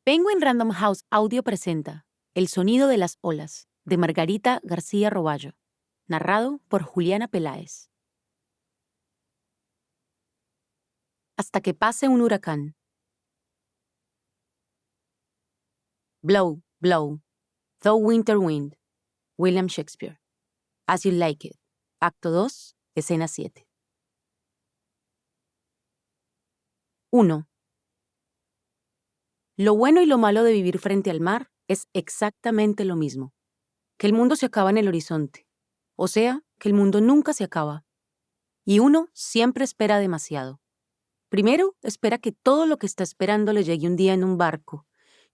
Penguin Random House Audio presenta El sonido de las olas, de Margarita García Roballo, narrado por Juliana Peláez. Hasta que pase un huracán. Blow, blow, thou winter wind, William Shakespeare. As You Like It, Acto 2, Escena 7. 1. Lo bueno y lo malo de vivir frente al mar es exactamente lo mismo. Que el mundo se acaba en el horizonte. O sea, que el mundo nunca se acaba. Y uno siempre espera demasiado. Primero, espera que todo lo que está esperando le llegue un día en un barco.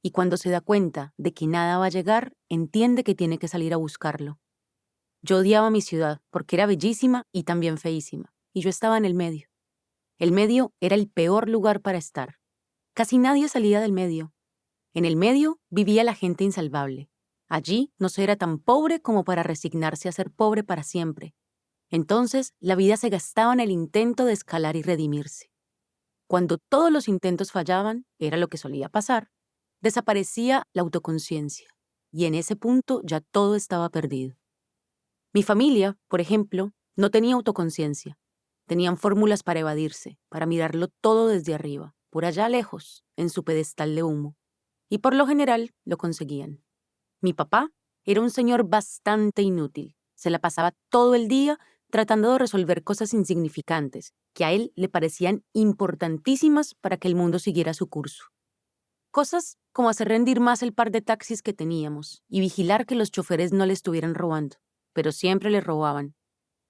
Y cuando se da cuenta de que nada va a llegar, entiende que tiene que salir a buscarlo. Yo odiaba mi ciudad porque era bellísima y también feísima. Y yo estaba en el medio. El medio era el peor lugar para estar. Casi nadie salía del medio. En el medio vivía la gente insalvable. Allí no se era tan pobre como para resignarse a ser pobre para siempre. Entonces, la vida se gastaba en el intento de escalar y redimirse. Cuando todos los intentos fallaban, era lo que solía pasar, desaparecía la autoconciencia. Y en ese punto ya todo estaba perdido. Mi familia, por ejemplo, no tenía autoconciencia. Tenían fórmulas para evadirse, para mirarlo todo desde arriba, por allá lejos, en su pedestal de humo. Y por lo general lo conseguían. Mi papá era un señor bastante inútil. Se la pasaba todo el día tratando de resolver cosas insignificantes que a él le parecían importantísimas para que el mundo siguiera su curso. Cosas como hacer rendir más el par de taxis que teníamos y vigilar que los choferes no le estuvieran robando, pero siempre le robaban.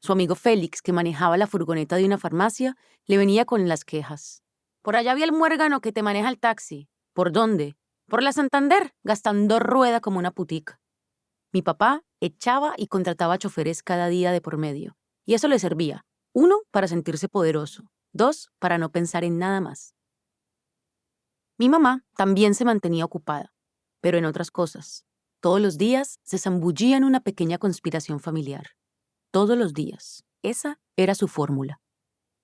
Su amigo Félix, que manejaba la furgoneta de una farmacia, le venía con las quejas. Por allá vi el muérgano que te maneja el taxi. ¿Por dónde? Por la Santander, gastando rueda como una putica. Mi papá echaba y contrataba choferes cada día de por medio, y eso le servía, 1, para sentirse poderoso, 2, para no pensar en nada más. Mi mamá también se mantenía ocupada, pero en otras cosas. Todos los días se zambullía en una pequeña conspiración familiar. Todos los días. Esa era su fórmula.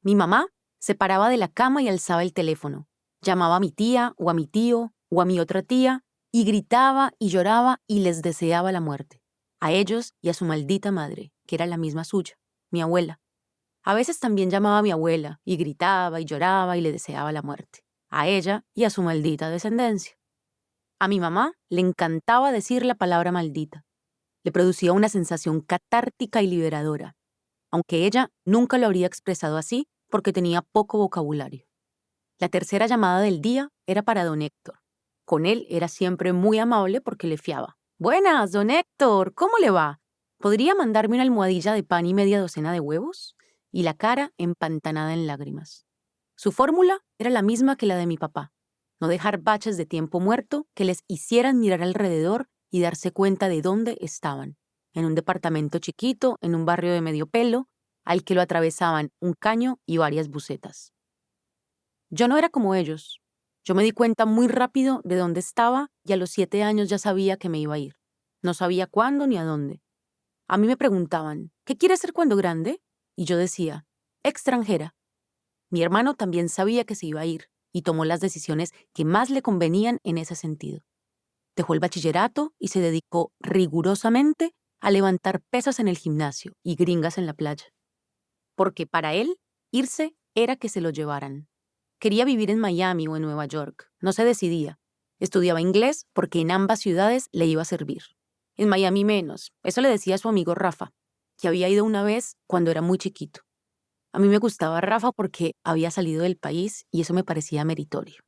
Mi mamá se paraba de la cama y alzaba el teléfono. Llamaba a mi tía o a mi tío o a mi otra tía y gritaba y lloraba y les deseaba la muerte. A ellos y a su maldita madre, que era la misma suya, mi abuela. A veces también llamaba a mi abuela y gritaba y lloraba y le deseaba la muerte. A ella y a su maldita descendencia. A mi mamá le encantaba decir la palabra maldita. Le producía una sensación catártica y liberadora, aunque ella nunca lo habría expresado así porque tenía poco vocabulario. La tercera llamada del día era para don Héctor. Con él era siempre muy amable porque le fiaba. «Buenas, don Héctor, ¿cómo le va? ¿Podría mandarme una almohadilla de pan y media docena de huevos?» Y la cara empantanada en lágrimas. Su fórmula era la misma que la de mi papá. No dejar baches de tiempo muerto que les hicieran mirar alrededor y darse cuenta de dónde estaban. En un departamento chiquito, en un barrio de medio pelo, al que lo atravesaban un caño y varias bucetas. Yo no era como ellos. Yo me di cuenta muy rápido de dónde estaba y a los 7 años ya sabía que me iba a ir. No sabía cuándo ni a dónde. A mí me preguntaban, ¿qué quieres ser cuando grande? Y yo decía, extranjera. Mi hermano también sabía que se iba a ir y tomó las decisiones que más le convenían en ese sentido. Dejó el bachillerato y se dedicó rigurosamente a levantar pesas en el gimnasio y gringas en la playa. Porque para él, irse era que se lo llevaran. Quería vivir en Miami o en Nueva York. No se decidía. Estudiaba inglés porque en ambas ciudades le iba a servir. En Miami menos. Eso le decía a su amigo Rafa, que había ido una vez cuando era muy chiquito. A mí me gustaba Rafa porque había salido del país y eso me parecía meritorio.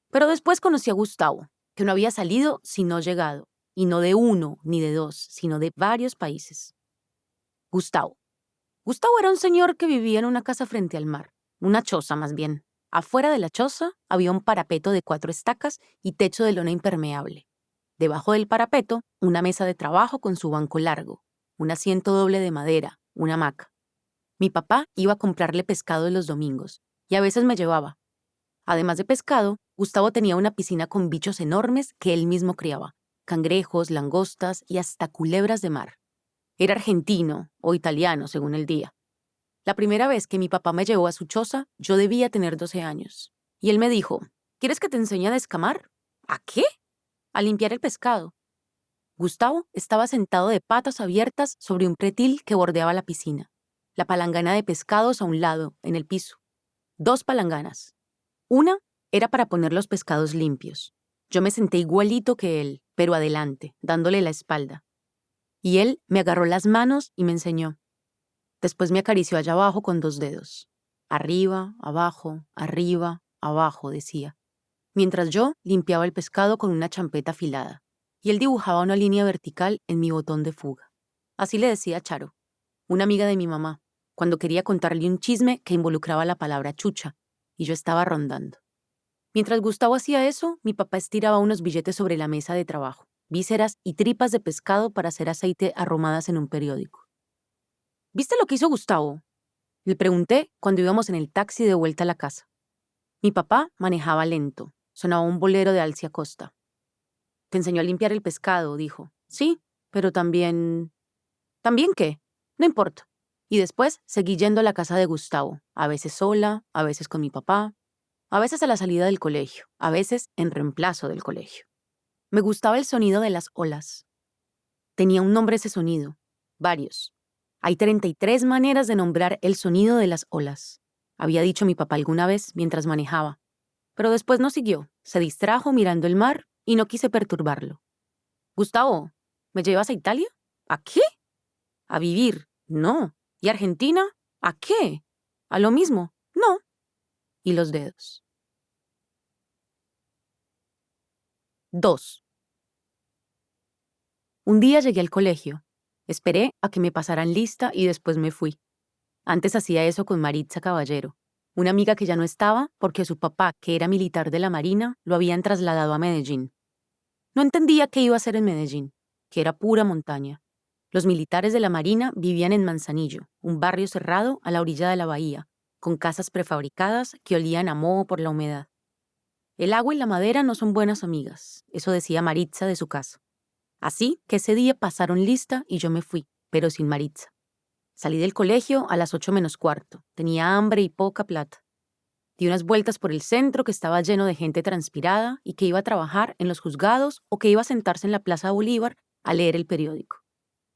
Pero después conocí a Gustavo, que no había salido sino llegado, y no de 1 ni de 2, sino de varios países. Gustavo. Gustavo era un señor que vivía en una casa frente al mar, una choza más bien. Afuera de la choza había un parapeto de 4 estacas y techo de lona impermeable. Debajo del parapeto, una mesa de trabajo con su banco largo, un asiento doble de madera, una hamaca. Mi papá iba a comprarle pescado los domingos, y a veces me llevaba. Además de pescado, Gustavo tenía una piscina con bichos enormes que él mismo criaba, cangrejos, langostas y hasta culebras de mar. Era argentino o italiano, según el día. La primera vez que mi papá me llevó a su choza, yo debía tener 12 años. Y él me dijo, ¿quieres que te enseñe a descamar? ¿A qué? A limpiar el pescado. Gustavo estaba sentado de patas abiertas sobre un pretil que bordeaba la piscina. La palangana de pescados a un lado, en el piso. 2 palanganas. Una era para poner los pescados limpios. Yo me senté igualito que él, pero adelante, dándole la espalda. Y él me agarró las manos y me enseñó. Después me acarició allá abajo con 2 dedos. Arriba, abajo, decía. Mientras yo limpiaba el pescado con una champeta afilada. Y él dibujaba una línea vertical en mi botón de fuga. Así le decía a Charo, una amiga de mi mamá, cuando quería contarle un chisme que involucraba la palabra chucha, y yo estaba rondando. Mientras Gustavo hacía eso, mi papá estiraba unos billetes sobre la mesa de trabajo, vísceras y tripas de pescado para hacer aceite arrumadas en un periódico. ¿Viste lo que hizo Gustavo? Le pregunté cuando íbamos en el taxi de vuelta a la casa. Mi papá manejaba lento, sonaba un bolero de Alcia Costa. Te enseñó a limpiar el pescado, dijo. Sí, pero también... ¿También qué? No importa. Y después seguí yendo a la casa de Gustavo, a veces sola, a veces con mi papá, a veces a la salida del colegio, a veces en reemplazo del colegio. Me gustaba el sonido de las olas. Tenía un nombre ese sonido, varios. Hay 33 maneras de nombrar el sonido de las olas, había dicho mi papá alguna vez mientras manejaba. Pero después no siguió, se distrajo mirando el mar y no quise perturbarlo. Gustavo, ¿me llevas a Italia? ¿A qué? A vivir. No. ¿Y Argentina? ¿A qué? A lo mismo. No. Y los dedos. 2. Un día llegué al colegio. Esperé a que me pasaran lista y después me fui. Antes hacía eso con Maritza Caballero, una amiga que ya no estaba porque su papá, que era militar de la Marina, lo habían trasladado a Medellín. No entendía qué iba a hacer en Medellín, que era pura montaña. Los militares de la Marina vivían en Manzanillo, un barrio cerrado a la orilla de la bahía, con casas prefabricadas que olían a moho por la humedad. El agua y la madera no son buenas amigas, eso decía Maritza de su casa. Así que ese día pasaron lista y yo me fui, pero sin Maritza. Salí del colegio a las 8:45. Tenía hambre y poca plata. Di unas vueltas por el centro que estaba lleno de gente transpirada y que iba a trabajar en los juzgados o que iba a sentarse en la Plaza Bolívar a leer el periódico.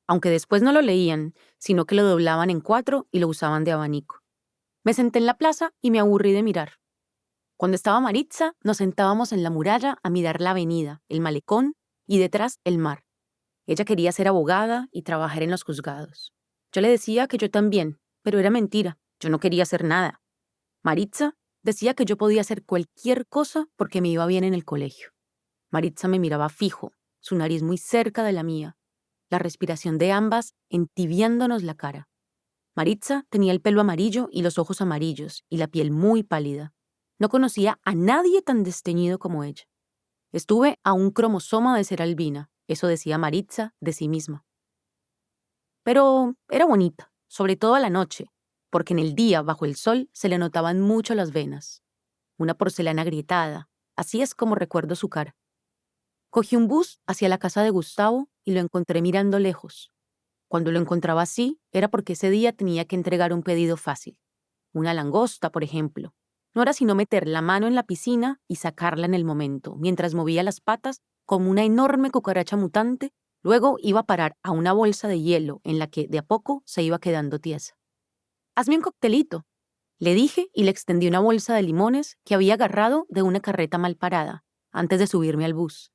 Aunque después no lo leían, sino que lo doblaban en 4 y lo usaban de abanico. Me senté en la plaza y me aburrí de mirar. Cuando estaba Maritza, nos sentábamos en la muralla a mirar la avenida, el malecón y detrás el mar. Ella quería ser abogada y trabajar en los juzgados. Yo le decía que yo también, pero era mentira. Yo no quería hacer nada. Maritza decía que yo podía hacer cualquier cosa porque me iba bien en el colegio. Maritza me miraba fijo, su nariz muy cerca de la mía, la respiración de ambas entibiándonos la cara. Maritza tenía el pelo amarillo y los ojos amarillos y la piel muy pálida. No conocía a nadie tan desteñido como ella. Estuve a un cromosoma de ser albina, eso decía Maritza de sí misma. Pero era bonita, sobre todo a la noche, porque en el día, bajo el sol, se le notaban mucho las venas. Una porcelana agrietada, así es como recuerdo su cara. Cogí un bus hacia la casa de Gustavo y lo encontré mirando lejos. Cuando lo encontraba así, era porque ese día tenía que entregar un pedido fácil. Una langosta, por ejemplo. No era sino meter la mano en la piscina y sacarla en el momento, mientras movía las patas como una enorme cucaracha mutante. Luego iba a parar a una bolsa de hielo en la que de a poco se iba quedando tiesa. «Hazme un coctelito», le dije y le extendí una bolsa de limones que había agarrado de una carreta mal parada, antes de subirme al bus.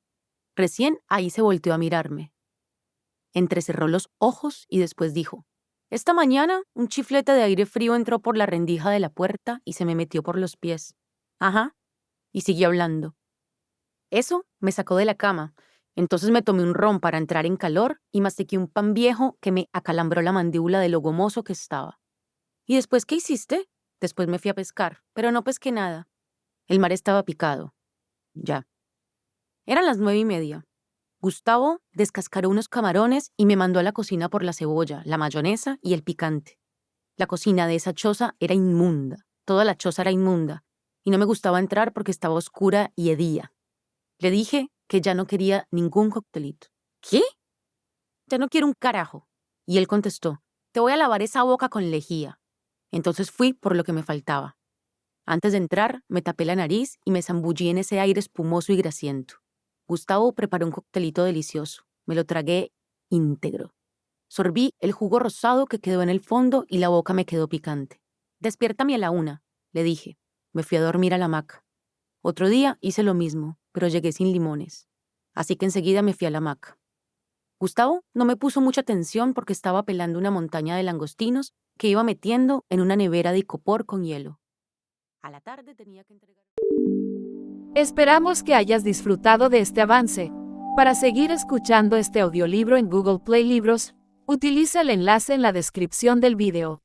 Recién ahí se volteó a mirarme. Entrecerró los ojos y después dijo, «Esta mañana un chiflete de aire frío entró por la rendija de la puerta y se me metió por los pies». «Ajá», y siguió hablando. Eso me sacó de la cama. Entonces me tomé un ron para entrar en calor y mastiqué un pan viejo que me acalambró la mandíbula de lo gomoso que estaba. «¿Y después qué hiciste?» «Después me fui a pescar, pero no pesqué nada. El mar estaba picado». «Ya». Eran las 9:30. Gustavo descascaró unos camarones y me mandó a la cocina por la cebolla, la mayonesa y el picante. La cocina de esa choza era inmunda. Toda la choza era inmunda. Y no me gustaba entrar porque estaba oscura y hedía. Le dije que ya no quería ningún coctelito. «¿Qué? Ya no quiero un carajo». Y él contestó, «Te voy a lavar esa boca con lejía». Entonces fui por lo que me faltaba. Antes de entrar, me tapé la nariz y me zambullí en ese aire espumoso y grasiento. Gustavo preparó un coctelito delicioso. Me lo tragué íntegro. Sorbí el jugo rosado que quedó en el fondo y la boca me quedó picante. Despiértame a la 1, le dije. Me fui a dormir a la hamaca. Otro día hice lo mismo, pero llegué sin limones. Así que enseguida me fui a la hamaca. Gustavo no me puso mucha atención porque estaba pelando una montaña de langostinos que iba metiendo en una nevera de icopor con hielo. A la tarde tenía que entregar... Esperamos que hayas disfrutado de este avance. Para seguir escuchando este audiolibro en Google Play Libros, utiliza el enlace en la descripción del video.